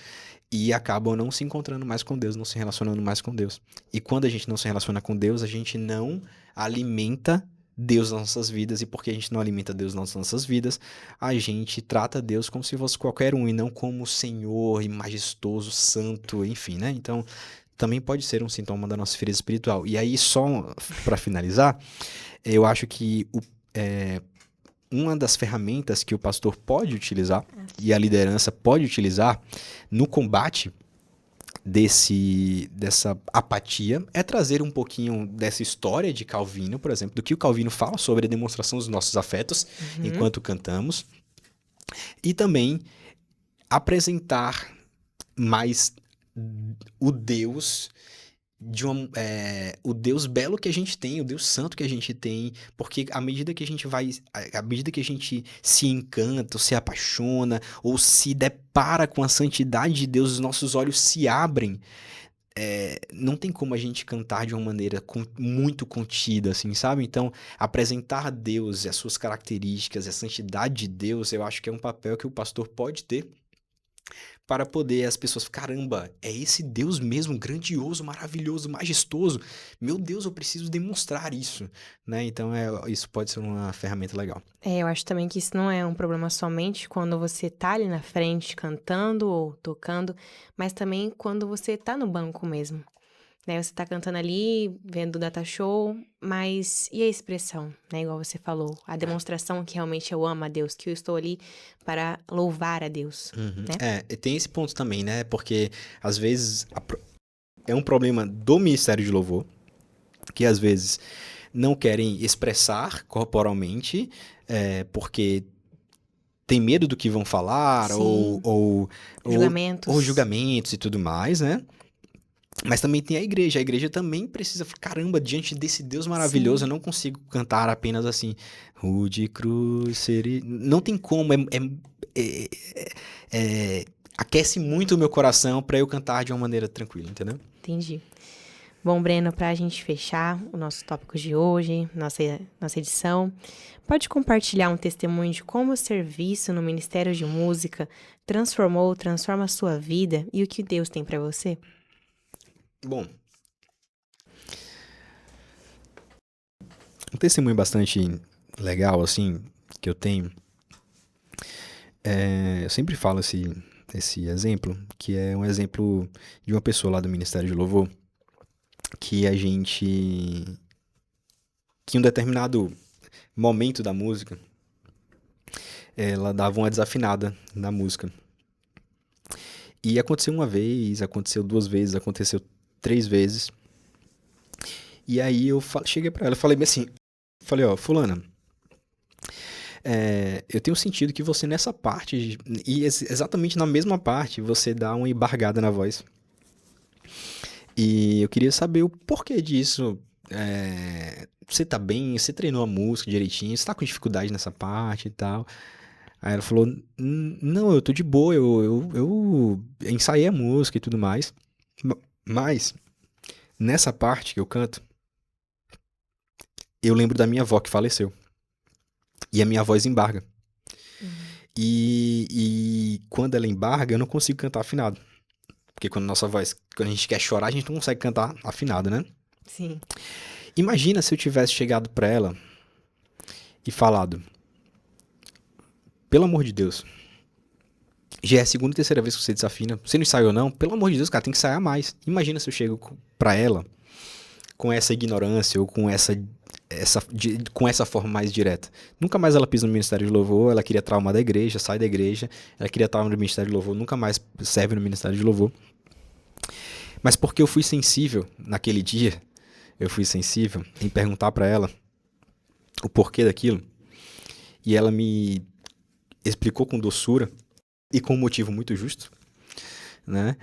e acabam não se encontrando mais com Deus, não se relacionando mais com Deus. E quando a gente não se relaciona com Deus, a gente não alimenta Deus nas nossas vidas, e porque a gente não alimenta Deus nas nossas vidas, a gente trata Deus como se fosse qualquer um, e não como Senhor, e majestoso, santo, enfim, né? Então, também pode ser um sintoma da nossa ferida espiritual. E aí, só para finalizar, eu acho que uma das ferramentas que o pastor pode utilizar e a liderança pode utilizar no combate dessa apatia é trazer um pouquinho dessa história de Calvino, por exemplo, do que o Calvino fala sobre a demonstração dos nossos afetos enquanto cantamos, e também apresentar mais o Deus o Deus belo que a gente tem, o Deus santo que a gente tem, porque à medida que a gente se encanta, ou se apaixona, ou se depara com a santidade de Deus, os nossos olhos se abrem. Não tem como a gente cantar de uma maneira muito contida, assim, sabe? Então, apresentar a Deus e as suas características, a santidade de Deus, eu acho que é um papel que o pastor pode ter para poder as pessoas, caramba, é esse Deus mesmo, grandioso, maravilhoso, majestoso. Meu Deus, eu preciso demonstrar isso, né? Então, isso pode ser uma ferramenta legal.
Eu acho também que isso não é um problema somente quando você tá ali na frente cantando ou tocando, mas também quando você tá no banco mesmo, né? Você tá cantando ali, vendo o data show, mas e a expressão, né? Igual você falou, a demonstração que realmente eu amo a Deus, que eu estou ali para louvar a Deus, né?
Tem esse ponto também, né? Porque às vezes é um problema do Ministério de Louvor, que às vezes não querem expressar corporalmente, porque tem medo do que vão falar,
Sim,
ou
julgamentos.
julgamentos e tudo mais, né? Mas também tem a igreja também precisa, caramba, diante desse Deus maravilhoso,
Sim.
eu não consigo cantar apenas assim, rude cruz, não tem como, é- aquece muito o meu coração para eu cantar de uma maneira tranquila, entendeu?
Entendi. Bom, Breno, para a gente fechar o nosso tópico de hoje, nossa edição, pode compartilhar um testemunho de como o serviço no Ministério de Música transforma a sua vida e o que Deus tem para você?
Bom, um testemunho bastante legal, assim, que eu tenho, eu sempre falo esse exemplo, que é um exemplo de uma pessoa lá do Ministério de Louvor, que que em um determinado momento da música, ela dava uma desafinada na música. E aconteceu uma vez, aconteceu duas vezes, aconteceu três vezes. E aí eu cheguei pra ela e falei bem assim, ó, fulana, eu tenho sentido que você nessa parte, e exatamente na mesma parte, você dá uma embargada na voz. E eu queria saber o porquê disso. Você tá bem? Você treinou a música direitinho? Você tá com dificuldade nessa parte e tal? Aí ela falou, não, eu tô de boa, eu ensaiei a música e tudo mais. Mas, nessa parte que eu canto, eu lembro da minha avó que faleceu. E a minha voz embarga. E quando ela embarga, eu não consigo cantar afinado. Porque quando a gente quer chorar, a gente não consegue cantar afinado, né?
Sim.
Imagina se eu tivesse chegado pra ela e falado, pelo amor de Deus, já é a segunda e terceira vez que você desafina, você não ensaiou não? Pelo amor de Deus, cara, tem que ensaiar mais. Imagina se eu chego pra ela com essa ignorância ou com com essa forma mais direta. Nunca mais ela pisa no Ministério de Louvor, ela queria traumar da igreja, sai da igreja, ela queria traumar no Ministério de Louvor, nunca mais serve no Ministério de Louvor. Mas porque eu fui sensível naquele dia, eu fui sensível em perguntar pra ela o porquê daquilo, e ela me explicou com doçura e com um motivo muito justo, né?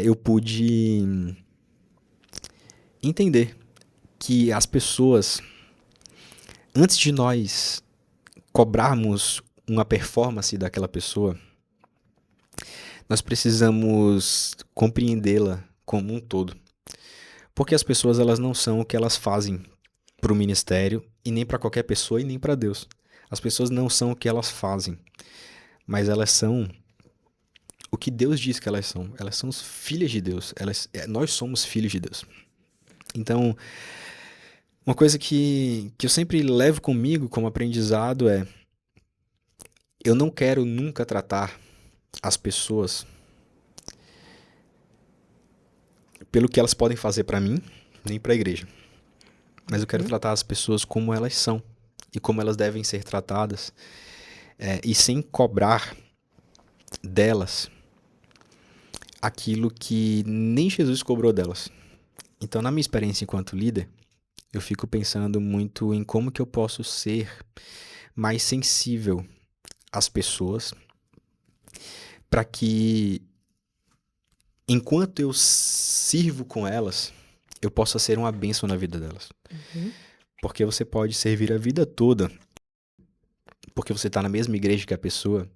Eu pude entender que as pessoas, antes de nós cobrarmos uma performance daquela pessoa, nós precisamos compreendê-la como um todo. Porque as pessoas, elas não são o que elas fazem para o ministério, e nem para qualquer pessoa, e nem para Deus. As pessoas não são o que elas fazem, mas elas são o que Deus diz que elas são. Elas são filhas de Deus. Nós somos filhos de Deus. Então, uma coisa que eu sempre levo comigo como aprendizado é: eu não quero nunca tratar as pessoas pelo que elas podem fazer para mim, nem para a igreja. Mas eu quero
Uhum.
tratar as pessoas como elas são e como elas devem ser tratadas, e sem cobrar delas aquilo que nem Jesus cobrou delas. Então, na minha experiência enquanto líder, eu fico pensando muito em como que eu posso ser mais sensível às pessoas para que, enquanto eu sirvo com elas, eu possa ser uma bênção na vida delas.
Uhum.
Porque você pode servir a vida toda, porque você está na mesma igreja que a pessoa,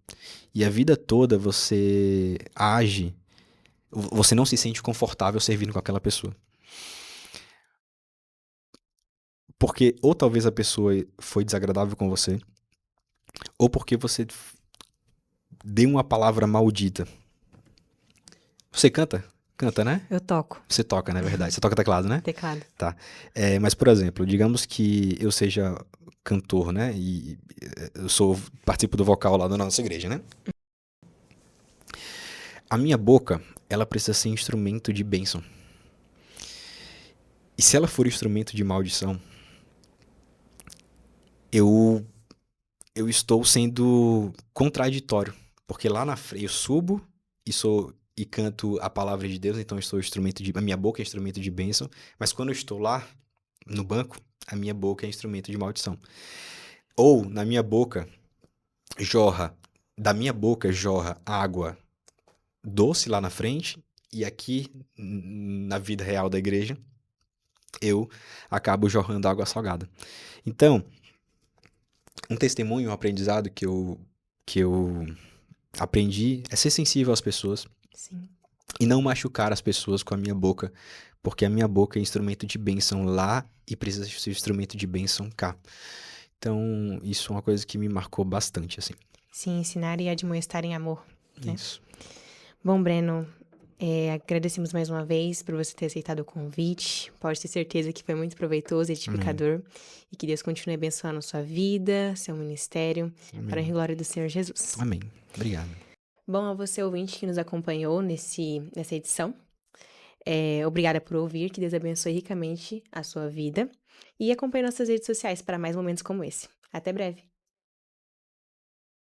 e a vida toda você age, você não se sente confortável servindo com aquela pessoa. Porque ou talvez a pessoa foi desagradável com você, ou porque você deu uma palavra maldita. Você canta? Canta, né?
Eu toco
Você toca, na verdade. Você toca teclado, né?
teclado.
Tá. Mas, por exemplo, digamos que eu seja cantor, né? E participo do vocal lá da nossa igreja, né? A minha boca, ela precisa ser instrumento de bênção. E se ela for instrumento de maldição, eu estou sendo contraditório. Porque lá na frente eu subo e canto a palavra de Deus, então eu sou a minha boca é instrumento de bênção, mas quando eu estou lá no banco, a minha boca é instrumento de maldição. Ou da minha boca jorra água doce lá na frente, e aqui na vida real da igreja eu acabo jorrando água salgada. Então, um testemunho, um aprendizado que eu aprendi é ser sensível às pessoas
Sim.
e não machucar as pessoas com a minha boca, porque a minha boca é instrumento de bênção lá e precisa ser instrumento de bênção cá. Então, isso é uma coisa que me marcou bastante, assim.
Sim, ensinar e admoestar em amor, né?
Isso.
Bom, Breno, agradecemos mais uma vez por você ter aceitado o convite. Pode ter certeza que foi muito proveitoso e edificador. E que Deus continue abençoando a sua vida, seu ministério, para a glória do Senhor Jesus.
Amém. Obrigado.
Bom, a você, ouvinte, que nos acompanhou nessa edição. Obrigada por ouvir, que Deus abençoe ricamente a sua vida. E acompanhe nossas redes sociais para mais momentos como esse. Até breve!